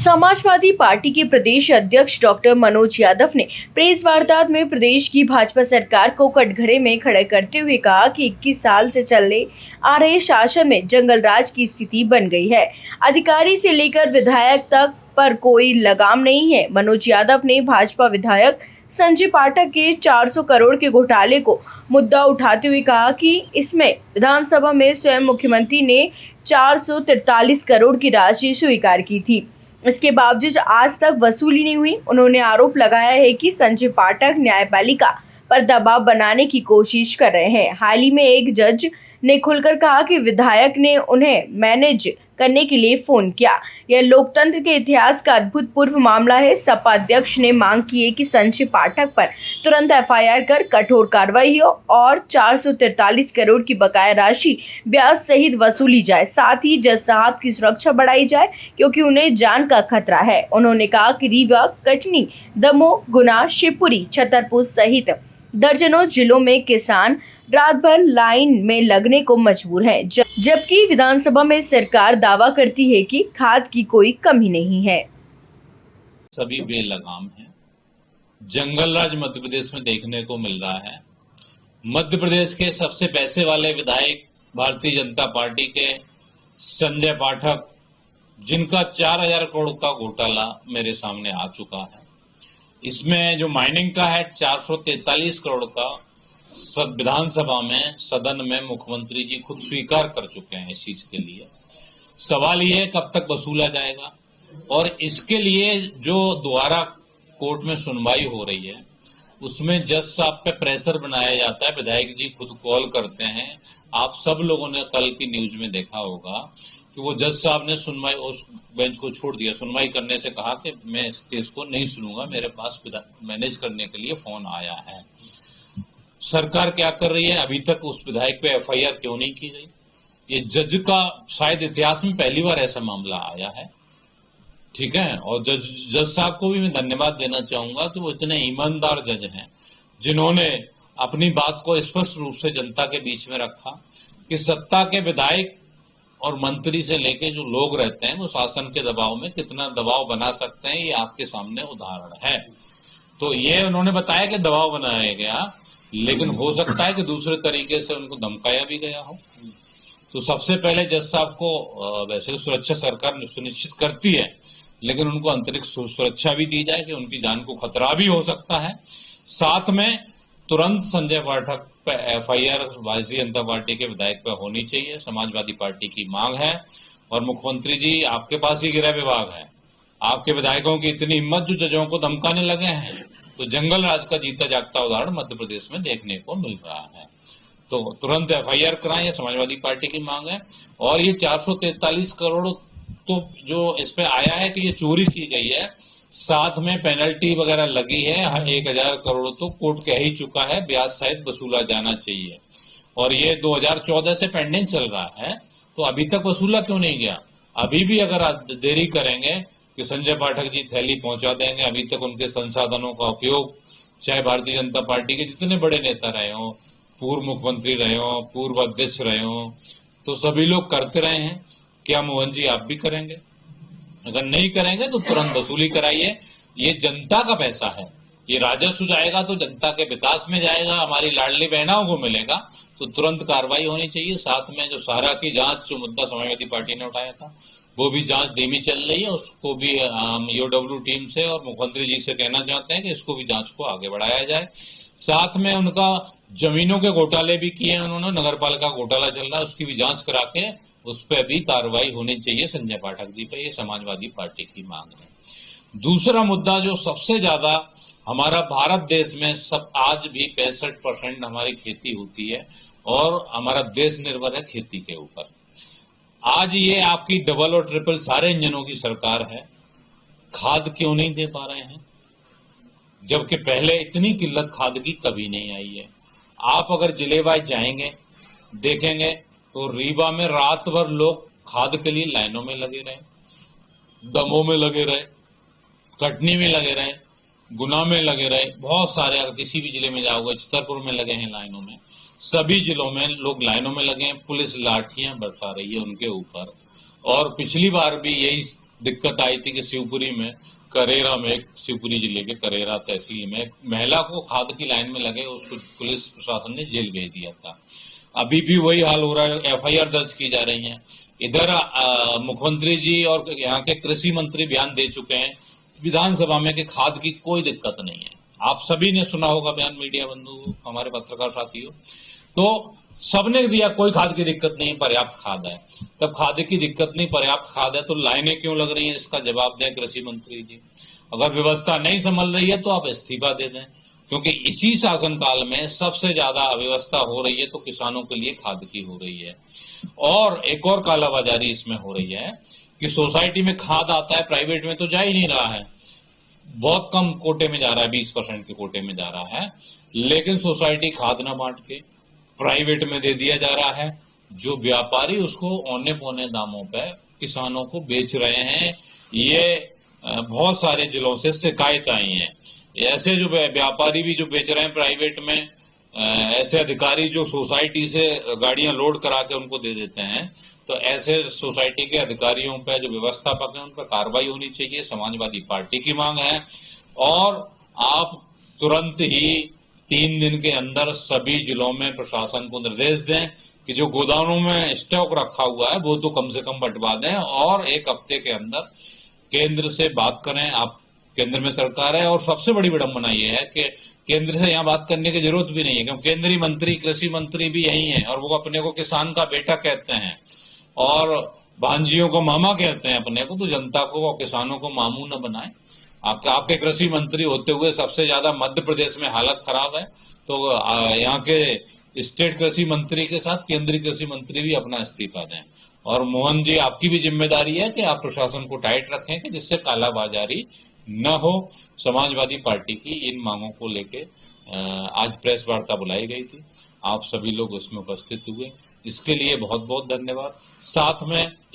Samajwadi party के प्रदेश अध्यक्ष doctor Manoj Yadav ने प्रेस वार्ता में प्रदेश की भाजपा सरकार को कटघरे में खड़े करते हुए कहा कि 21 साल से चलने आ रहे शासन में जंगल राज की स्थिति बन गई है। अधिकारी से लेकर विधायक तक पर कोई लगाम नहीं है। मनोज यादव ने भाजपा विधायक संजय पाठक के 400 करोड़ के घोटाले को मुद्दा उठाते हुए कहा कि इसमें विधानसभा में स्वयं मुख्यमंत्री ने 443 करोड़ की राशि स्वीकार की थी। इसके बावजूद आज तक वसूली नहीं हुई। उन्होंने आरोप लगाया है कि संजय पाठक न्यायपालिका पर दबाव बनाने की कोशिश कर रहे हैं। हाल ही में एक जज ने खुलकर कहा कि विधायक ने उन्हें मैनेज करने के लिए फोन किया। यह लोकतंत्र के इतिहास का अभूतपूर्व मामला है। सपा अध्यक्ष ने मांग की है कि संजय पाठक पर तुरंत एफआईआर कर कठोर कार्रवाई हो और 443 करोड़ की बकाया राशि ब्याज सहित वसूली जाए। साथ ही जज साहब की सुरक्षा बढ़ाई जाए क्योंकि उन्हें जान का खतरा है। उन्होंने कहा कि रीवा, कटनी, दमोह, गुना, शिवपुरी, छतरपुर सहित दर्जनों जिलों में किसान रात भर लाइन में लगने को मजबूर हैं, जबकि विधानसभा में सरकार दावा करती है कि खाद की कोई कमी नहीं है। सभी बेलगाम हैं। जंगल राज मध्य प्रदेश में देखने को मिल रहा है। मध्य प्रदेश के सबसे पैसे वाले विधायक भारतीय जनता पार्टी के संजय पाठक, जिनका 4000 करोड़ का घोटाला मेरे सामने आ चुका है। इसमें जो माइनिंग का है 443 करोड़ का विधानसभा में, सदन में मुख्यमंत्री जी खुद स्वीकार कर चुके हैं। इस चीज के लिए सवाल ये है कब तक वसूला जाएगा, और इसके लिए जो दोबारा कोर्ट में सुनवाई हो रही है उसमें जज साहब पे प्रेशर बनाया जाता है। विधायक जी खुद कॉल करते हैं। आप सब लोगों ने कल की न्यूज में देखा होगा कि वो जज साहब ने सुनवाई, उस बेंच को छोड़ दिया, सुनवाई करने से कहा कि मैं इस केस को नहीं सुनूंगा, मेरे पास मैनेज करने के लिए फोन आया है। सरकार क्या कर रही है? अभी तक उस विधायक पे एफआईआर क्यों नहीं की गई? ये जज का शायद इतिहास में पहली बार ऐसा मामला आया है। ठीक है, और जज साहब को भी मैं धन्यवाद देना चाहूंगा कि वो इतने ईमानदार जज हैं जिन्होंने अपनी बात को स्पष्ट रूप से जनता के बीच में रखा कि सत्ता के विधायक और मंत्री से लेके जो लोग रहते हैं वो शासन के दबाव में कितना दबाव बना सकते हैं, ये आपके सामने उदाहरण है। तो ये उन्होंने बताया कि दबाव बनाया गया, लेकिन हो सकता है कि दूसरे तरीके से उनको धमकाया भी गया हो। तो सबसे पहले जज साहब को वैसे सुरक्षा सरकार सुनिश्चित करती है, लेकिन उनको अंतरिक्ष सुरक्षा भी दी जाए कि उनकी जान को खतरा भी हो सकता है। साथ में तुरंत संजय पाठक पे एफआईआर भारतीय जनता पार्टी के विधायक पे होनी चाहिए, समाजवादी पार्टी की मांग है। और मुख्यमंत्री जी, आपके पास ही गृह विभाग है, आपके विधायकों की इतनी हिम्मत जो जजों को धमकाने लगे हैं, तो जंगल राज का जीता जागता उदाहरण मध्य प्रदेश में देखने को मिल रहा है। तो तुरंत एफआईआर कराएं, समाजवादी पार्टी की मांग है। और ये 443 करोड़ तो जो इस पे आया है कि ये चोरी की गई है, साथ में पेनल्टी वगैरह लगी है। 1000 करोड़ तो कोर्ट कह ही चुका है ब्याज सहित वसूला जाना चाहिए, और ये 2014 से पेंडिंग चल रहा है। तो अभी तक वसूला क्यों नहीं गया? अभी भी अगर देरी करेंगे कि संजय पाठक जी थैली पहुंचा देंगे, अभी तक उनके संसाधनों का उपयोग चाहे भारतीय जनता पार्टी के जितने बड़े नेता रहे हों, पूर्व मुख्यमंत्री रहे हों, पूर्व अध्यक्ष रहे हों, तो सभी लोग करते रहे हैं। क्या मोहन जी आप भी करेंगे? अगर नहीं करेंगे तो तुरंत वसूली कराइए। ये जनता का पैसा है, ये राजस्व जाएगा तो जनता के विकास में जाएगा, हमारी लाडली बहनाओं को मिलेगा। तो तुरंत कार्रवाई होनी चाहिए। साथ में जो सारा की जांच जो मुद्दा समाजवादी पार्टी ने उठाया था, वो भी जांच धीमी चल रही है। उसको भी हम ईओडब्ल्यू टीम से और मुख्यमंत्री जी से कहना चाहते हैं कि इसको भी जांच को आगे बढ़ाया जाए। साथ में उनका जमीनों के घोटाले भी किए हैं उन्होंने, नगर पालिका घोटाला चल रहा है, उसकी भी जांच करा के उस पर भी कार्रवाई होनी चाहिए संजय पाठक जी पे। ये समाजवादी पार्टी की मांग है। दूसरा मुद्दा जो सबसे ज्यादा हमारा भारत देश में सब आज भी 65% हमारी खेती होती है और हमारा देश निर्भर है खेती के ऊपर। आज ये आपकी डबल और ट्रिपल सारे इंजनों की सरकार है, खाद क्यों नहीं दे पा रहे हैं? जबकि पहले इतनी किल्लत खाद की कभी नहीं आई है। आप अगर जिले वाइज जाएंगे देखेंगे तो रीवा में रात भर लोग खाद के लिए लाइनों में लगे रहे, दमोह में लगे रहे, कटनी में लगे रहे, गुना में लगे रहे, बहुत सारे, अगर किसी भी जिले में जाओगे, छतरपुर में लगे हैं लाइनों में, सभी जिलों में लोग लाइनों में लगे हैं। पुलिस लाठियां बरसा रही है उनके ऊपर। और पिछली बार भी यही दिक्कत आई थी कि शिवपुरी में करेरा में, शिवपुरी जिले के करेरा तहसील में एक महिला को खाद की लाइन में लगे उसको पुलिस प्रशासन ने जेल भेज दिया था। अभी भी वही हाल हो रहा है, एफआईआर दर्ज की जा रही है। इधर मुख्यमंत्री जी और यहाँ के कृषि मंत्री बयान दे चुके हैं विधानसभा में कि खाद की कोई दिक्कत नहीं है। आप सभी ने सुना होगा बयान, मीडिया बंधु, हमारे पत्रकार साथियों। तो सबने दिया कोई खाद की दिक्कत नहीं, पर्याप्त खाद है। तब खाद की दिक्कत नहीं, पर्याप्त खाद है तो लाइनें क्यों लग रही हैं, इसका जवाब दें कृषि मंत्री जी। अगर व्यवस्था नहीं संभल रही है तो आप इस्तीफा दे दें, क्योंकि इसी शासनकाल में सबसे ज्यादा अव्यवस्था हो रही है तो किसानों के लिए खाद की हो रही है। और एक और कालाबाजारी इसमें हो रही है कि सोसाइटी में खाद आता है, प्राइवेट में तो जा ही नहीं रहा है, बहुत कम कोटे में जा रहा है, 20% के कोटे में जा रहा है। लेकिन सोसाइटी खाद ना बांट के प्राइवेट में दे दिया जा रहा है, जो व्यापारी उसको औने पौने दामों पे किसानों को बेच रहे हैं। ये बहुत सारे जिलों से शिकायत आई है। ऐसे जो व्यापारी भी जो बेच रहे हैं प्राइवेट में, ऐसे अधिकारी जो सोसाइटी से गाड़ियां लोड करा के उनको दे देते हैं, तो ऐसे सोसाइटी के अधिकारियों पर जो व्यवस्थापक हैं उन पर कार्रवाई होनी चाहिए, समाजवादी पार्टी की मांग है। और आप तुरंत ही 3 दिन के अंदर सभी जिलों में प्रशासन को निर्देश दें कि जो गोदामों में स्टॉक रखा हुआ है वो तो कम से कम बंटवा दें, और 1 हफ्ते के अंदर केंद्र से बात करें। आप केंद्र में सरकार है, और सबसे बड़ी विडंबना ये है कि केंद्र से यहाँ बात करने की जरूरत भी नहीं है, क्योंकि केंद्रीय मंत्री, कृषि मंत्री भी यही है, और वो अपने को किसान का बेटा कहते हैं और भांजियों को मामा कहते हैं अपने को। तो जनता को और किसानों को मामू न बनाए। आपके कृषि मंत्री होते हुए सबसे ज्यादा मध्य प्रदेश में हालत खराब है, तो यहाँ के स्टेट कृषि मंत्री के साथ केंद्रीय कृषि मंत्री भी अपना इस्तीफा दें। और मोहन जी, आपकी भी जिम्मेदारी है कि आप प्रशासन को टाइट रखें कि जिससे कालाबाजारी न हो। समाजवादी पार्टी की इन मांगों को लेके आज प्रेस वार्ता बुलाई गई थी, आप सभी लोग उसमें उपस्थित हुए, इसके लिए बहुत बहुत धन्यवाद। साथ में